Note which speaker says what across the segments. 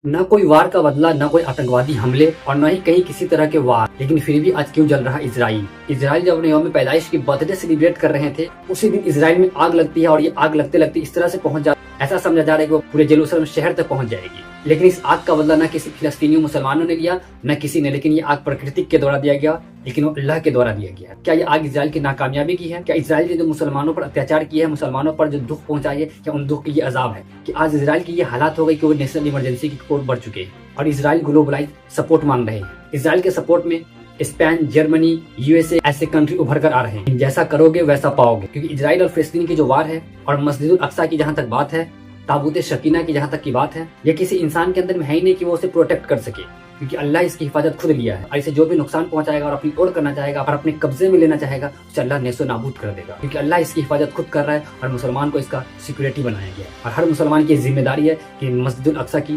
Speaker 1: نہ کوئی وار کا بدلہ، نہ کوئی آتنکوادی حملے اور نہ ہی کہیں کسی طرح کے وار، لیکن پھر بھی آج کیوں جل رہا اسرائیل؟ اسرائیل جب اپنے یوم پیدائش کی برتھ ڈے سیلیبریٹ کر رہے تھے، اسی دن اسرائیل میں آگ لگتی ہے اور یہ آگ لگتے لگتے اس طرح سے پہنچ جاتی ہے، ایسا سمجھا جا رہا ہے کہ وہ پورے یروشلم شہر تک پہنچ جائے گی۔ لیکن اس آگ کا بدلہ نہ کسی فلسطینی مسلمانوں نے لیا، نہ کسی نے، لیکن یہ آگ پرکرتک کے دوارا دیا گیا، لیکن وہ اللہ کے دوارا دیا گیا۔ کیا یہ آگ اسرائیل کی ناکامیابی کی ہے؟ کیا اسرائیل نے جو مسلمانوں پر اتیاچار کیا ہے، مسلمانوں پر جو دکھ پہنچائی ہے، کیا ان دکھ کی یہ عذاب ہے کہ آج اسرائیل کی یہ حالات ہو گئی کہ وہ نیشنل ایمرجنسی کی کور بڑھ چکے ہیں اور اسرائیل گلوبلائز سپورٹ مانگ رہے ہیں۔ اسرائیل کے سپورٹ میں Spain, Germany, U S A ایسے کنٹری ابھر کر آ رہے ہیں۔ جیسا کرو گے ویسا پاؤ گے، کیونکہ اسرائیل اور فلسطین کی جو وار ہے اور مسجد الاقصی کی جہاں تک بات ہے، تابوت شکینہ کی جہاں تک کی بات ہے، یہ کسی انسان کے اندر میں ہے ہی نہیں کہ وہ اسے پروٹیکٹ کر سکے، کیونکہ اللہ اس کی حفاظت خود لیا ہے، اور اسے جو بھی نقصان پہنچائے گا اور اپنی اوڑ کرنا چاہے گا اور اپنے قبضے میں لینا چاہے گا، اسے اللہ نیست و نابود کر دے گا، کیونکہ اللہ اس کی حفاظت خود کر رہا ہے اور مسلمان کو اس کا سیکورٹی بنایا گیا ہے، اور ہر مسلمان کی ذمہ داری ہے کہ مسجد الاقصی کی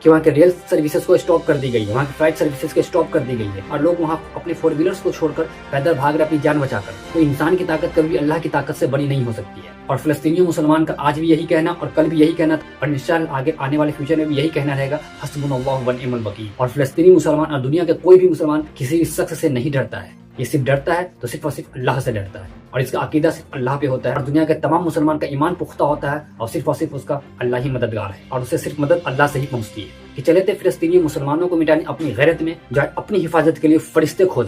Speaker 1: کہ وہاں کے ریل سروسز کو اسٹاپ کر دی گئی ہے، وہاں کی فلائٹ سروسز کو اسٹاپ کر دی گئی ہے، اور لوگ وہاں اپنے فور ویلرز کو چھوڑ کر پیدل بھاگ رہے اپنی جان بچا کر۔ تو انسان کی طاقت کبھی بھی اللہ کی طاقت سے بڑی نہیں ہو سکتی ہے، اور فلسطینی مسلمان کا آج بھی یہی کہنا اور کل بھی یہی کہنا اور انشاءاللہ آگے آنے والے فیوچر میں بھی یہی کہنا رہے گا، حسبنا اللہ ونعم الوکیل۔ اور فلسطینی مسلمان اور دنیا کے کوئی بھی مسلمان کسی بھی شخص سے نہیں ڈرتا ہے، یہ صرف ڈرتا ہے تو صرف اور صرف اللہ سے ڈرتا ہے، اور اس کا عقیدہ صرف اللہ پہ ہوتا ہے، اور دنیا کے تمام مسلمان کا ایمان پختہ ہوتا ہے اور صرف اس کا اللہ ہی مددگار ہے، اور اسے صرف مدد اللہ سے ہی پہنچتی ہے۔ کہ چلے تھے فلسطینی مسلمانوں کو مٹانے اپنی غیرت میں، جو اپنی حفاظت کے لیے فرشتے کھوج